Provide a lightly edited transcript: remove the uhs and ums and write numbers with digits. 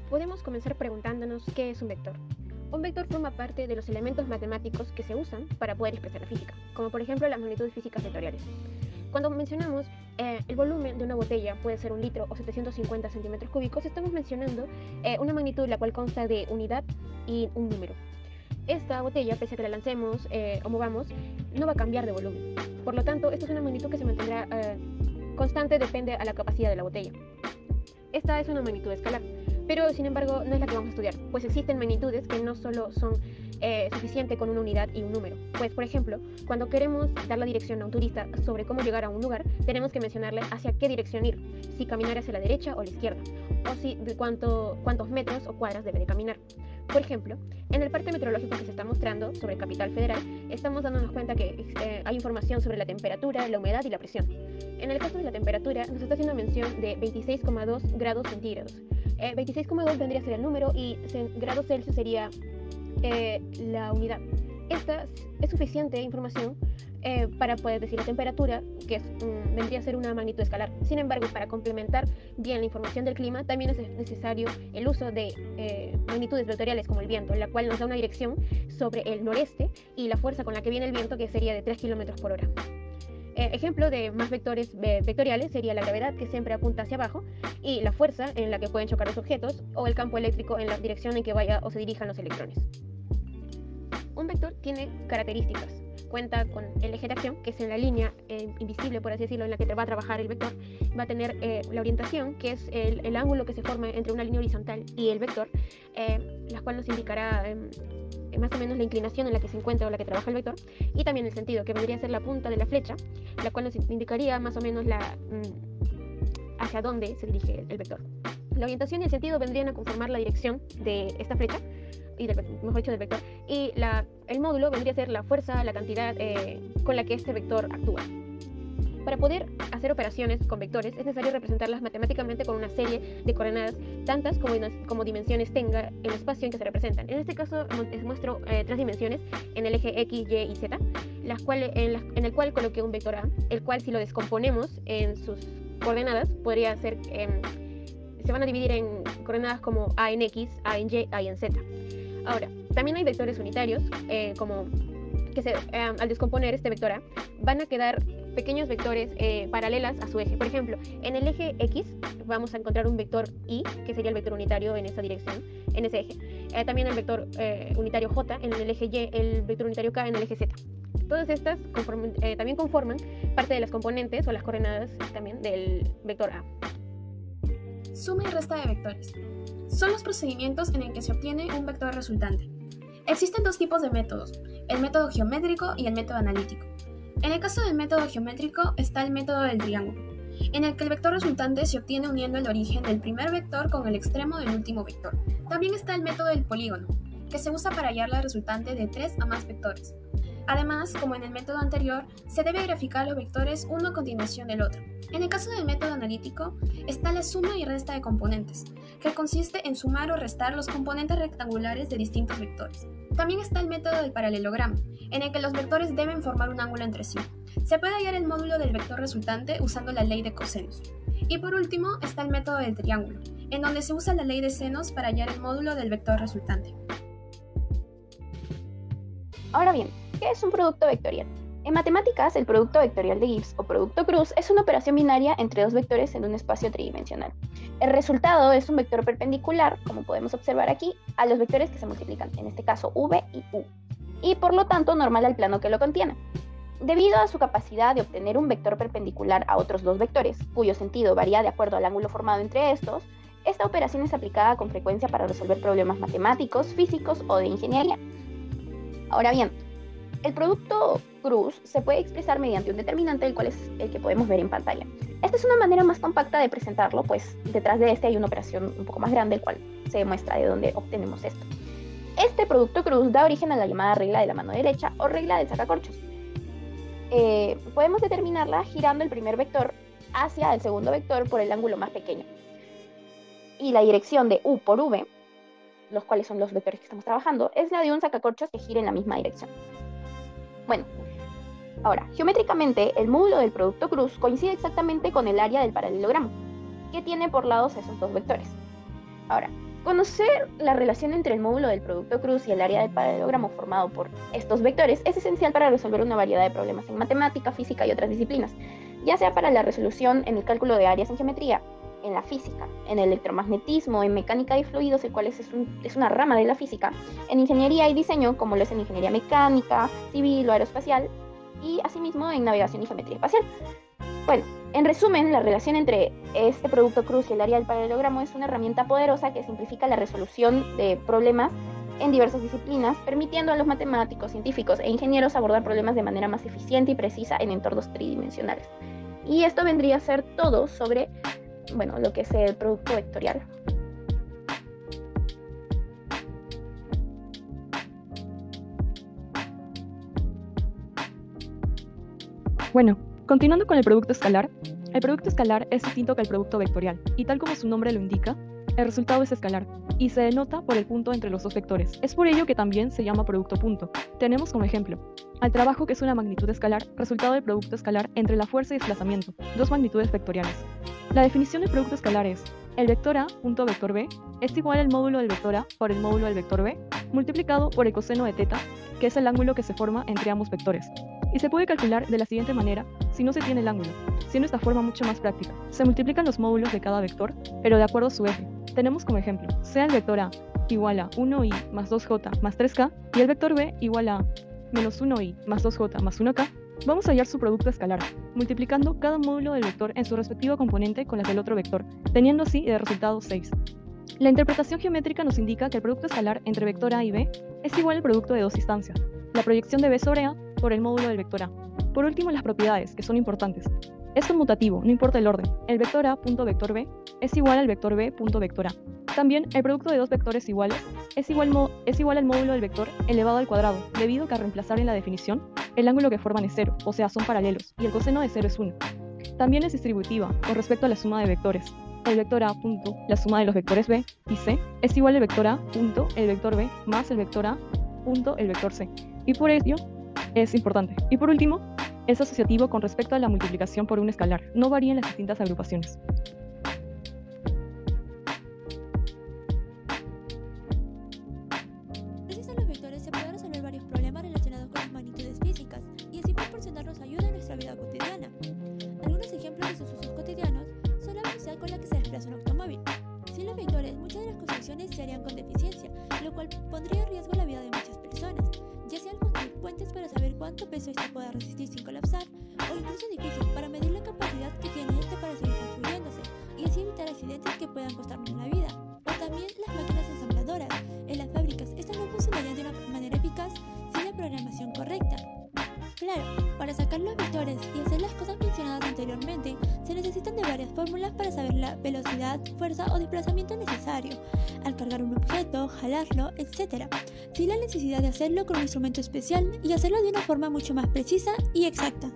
Podemos comenzar preguntándonos qué es un vector. Un vector forma parte de los elementos matemáticos que se usan para poder expresar la física, como por ejemplo las magnitudes físicas vectoriales. Cuando mencionamos el volumen de una botella puede ser 1 litro o 750 centímetros cúbicos, estamos mencionando una magnitud la cual consta de unidad y un número. Esta botella, pese a que la lancemos o movamos, no va a cambiar de volumen. Por lo tanto, esta es una magnitud que se mantendrá constante, depende a la capacidad de la botella. Esta es una magnitud escalar, pero sin embargo no es la que vamos a estudiar, pues existen magnitudes que no solo son suficientes con una unidad y un número. Pues por ejemplo, cuando queremos dar la dirección a un turista sobre cómo llegar a un lugar, tenemos que mencionarle hacia qué dirección ir, si caminar hacia la derecha o la izquierda, o si de cuántos metros o cuadras debe de caminar. Por ejemplo, en el parte meteorológico que se está mostrando sobre Capital Federal, estamos dándonos cuenta que hay información sobre la temperatura, la humedad y la presión. En el caso de la temperatura, nos está haciendo mención de 26,2 grados centígrados. 26,2 vendría a ser el número y grados Celsius sería la unidad. Esta es suficiente información para poder decir la temperatura, que vendría a ser una magnitud escalar. Sin embargo, para complementar bien la información del clima, también es necesario el uso de magnitudes vectoriales como el viento, la cual nos da una dirección sobre el noreste y la fuerza con la que viene el viento, que sería de 3 km por hora. Ejemplo de más vectores vectoriales sería la gravedad, que siempre apunta hacia abajo, y la fuerza en la que pueden chocar los objetos, o el campo eléctrico en la dirección en que vaya o se dirijan los electrones. Un vector tiene características. Cuenta con el eje de acción, que es en la línea invisible, por así decirlo, en la que va a trabajar el vector. Va a tener la orientación, que es el ángulo que se forma entre una línea horizontal y el vector, la cual nos indicará más o menos la inclinación en la que se encuentra o la que trabaja el vector, y también el sentido, que vendría a ser la punta de la flecha, la cual nos indicaría más o menos hacia dónde se dirige el vector. La orientación y el sentido vendrían a conformar la dirección de esta flecha, y mejor dicho del vector, y el módulo vendría a ser la fuerza, la cantidad con la que este vector actúa. Para poder hacer operaciones con vectores es necesario representarlas matemáticamente con una serie de coordenadas, tantas como dimensiones tenga el espacio en que se representan. En este caso muestro 3 dimensiones en el eje X, Y y Z, en el cual coloqué un vector A, el cual si lo descomponemos en sus coordenadas podría ser, se van a dividir en coordenadas como A en X, A en Y, A en Z. Ahora, también hay vectores unitarios, al descomponer este vector A, van a quedar pequeños vectores paralelas a su eje. Por ejemplo, en el eje X vamos a encontrar un vector Y, que sería el vector unitario en esa dirección, en ese eje. También el vector unitario J en el eje Y, el vector unitario K en el eje Z. Todas estas también conforman parte de las componentes o las coordenadas también del vector A. Suma y resta de vectores. Son los procedimientos en el que se obtiene un vector resultante. Existen dos tipos de métodos, el método geométrico y el método analítico. En el caso del método geométrico está el método del triángulo, en el que el vector resultante se obtiene uniendo el origen del primer vector con el extremo del último vector. También está el método del polígono, que se usa para hallar la resultante de 3 a más vectores. Además, como en el método anterior, se debe graficar los vectores uno a continuación del otro. En el caso del método analítico, está la suma y resta de componentes, que consiste en sumar o restar los componentes rectangulares de distintos vectores. También está el método del paralelogramo, en el que los vectores deben formar un ángulo entre sí. Se puede hallar el módulo del vector resultante usando la ley de cosenos. Y por último está el método del triángulo, en donde se usa la ley de senos para hallar el módulo del vector resultante. Ahora bien, ¿qué es un producto vectorial? En matemáticas, el producto vectorial de Gibbs o producto cruz es una operación binaria entre dos vectores en un espacio tridimensional. El resultado es un vector perpendicular, como podemos observar aquí, a los vectores que se multiplican, en este caso v y u, y por lo tanto normal al plano que lo contiene. Debido a su capacidad de obtener un vector perpendicular a otros dos vectores, cuyo sentido varía de acuerdo al ángulo formado entre estos, esta operación es aplicada con frecuencia para resolver problemas matemáticos, físicos o de ingeniería. Ahora bien, el producto cruz se puede expresar mediante un determinante, el cual es el que podemos ver en pantalla. Esta es una manera más compacta de presentarlo, pues detrás de este hay una operación un poco más grande, el cual se demuestra de dónde obtenemos esto. Este producto cruz da origen a la llamada regla de la mano derecha o regla del sacacorchos. Podemos determinarla girando el primer vector hacia el segundo vector por el ángulo más pequeño. Y la dirección de u por v, los cuales son los vectores que estamos trabajando, es la de un sacacorchos que gira en la misma dirección. Bueno, ahora, geométricamente, el módulo del producto cruz coincide exactamente con el área del paralelogramo, que tiene por lados esos dos vectores. Ahora, Conocer la relación entre el módulo del producto cruz y el área del paralelogramo formado por estos vectores es esencial para resolver una variedad de problemas en matemática, física y otras disciplinas, ya sea para la resolución en el cálculo de áreas en geometría, en la física, en electromagnetismo, en mecánica de fluidos, el cual es una rama de la física, en ingeniería y diseño, como lo es en ingeniería mecánica, civil o aeroespacial, y asimismo en navegación y geometría espacial. Bueno, en resumen, la relación entre este producto cruz y el área del paralelogramo es una herramienta poderosa que simplifica la resolución de problemas en diversas disciplinas, permitiendo a los matemáticos, científicos e ingenieros abordar problemas de manera más eficiente y precisa en entornos tridimensionales. Y esto vendría a ser todo sobre, bueno, lo que es el producto vectorial. Bueno, continuando con el producto escalar es distinto que el producto vectorial, y tal como su nombre lo indica, el resultado es escalar, y se denota por el punto entre los dos vectores. Es por ello que también se llama producto punto. Tenemos como ejemplo al trabajo, que es una magnitud escalar, resultado del producto escalar entre la fuerza y desplazamiento, dos magnitudes vectoriales. La definición del producto escalar es: el vector A punto vector B es igual al módulo del vector A por el módulo del vector B, multiplicado por el coseno de θ, que es el ángulo que se forma entre ambos vectores. Y se puede calcular de la siguiente manera si no se tiene el ángulo, siendo esta forma mucho más práctica. Se multiplican los módulos de cada vector, pero de acuerdo a su eje. Tenemos como ejemplo, sea el vector A igual a 1i más 2j más 3k y el vector B igual a menos 1i más 2j más 1k, vamos a hallar su producto escalar, multiplicando cada módulo del vector en su respectivo componente con las del otro vector, teniendo así de resultado 6. La interpretación geométrica nos indica que el producto escalar entre vector A y B es igual al producto de dos instancias, la proyección de B sobre A por el módulo del vector A. Por último, las propiedades, que son importantes. Es conmutativo, no importa el orden. El vector A punto vector B es igual al vector B punto vector A. También, el producto de dos vectores iguales es igual al módulo del vector elevado al cuadrado, debido a que al reemplazar en la definición, el ángulo que forman es 0, o sea, son paralelos, y el coseno de 0 es 1. También es distributiva, con respecto a la suma de vectores. El vector A punto, la suma de los vectores B y C, es igual al vector A punto el vector B más el vector A punto el vector C. Y por ello, es importante. Y por último, es asociativo con respecto a la multiplicación por un escalar. No varía en las distintas agrupaciones. Gracias a los vectores se pueden resolver varios problemas relacionados con las magnitudes físicas y así proporcionarnos ayuda en nuestra vida cotidiana. Algunos ejemplos de sus usos cotidianos son la velocidad con la que se desplaza un automóvil. Sin los vectores, muchas de las construcciones se harían con deficiencia, lo cual pondría en riesgo la vida de muchas personas, ya sea al construir puentes para saber cuánto peso este pueda resistir sin colapsar, o incluso edificios para medir la capacidad que tiene este para seguir construyéndose y así evitar accidentes que puedan costarnos la vida. O también las máquinas ensambladoras. En las fábricas, estas no funcionarían de una manera eficaz sin la programación correcta. Claro, para sacar los vectores y hacer las cosas mencionadas anteriormente, se necesitan de varias fórmulas para saber la velocidad, fuerza o desplazamiento necesario al cargar un objeto, jalarlo, etc. Sin la necesidad de hacerlo con un instrumento especial y hacerlo de una forma mucho más precisa y exacta.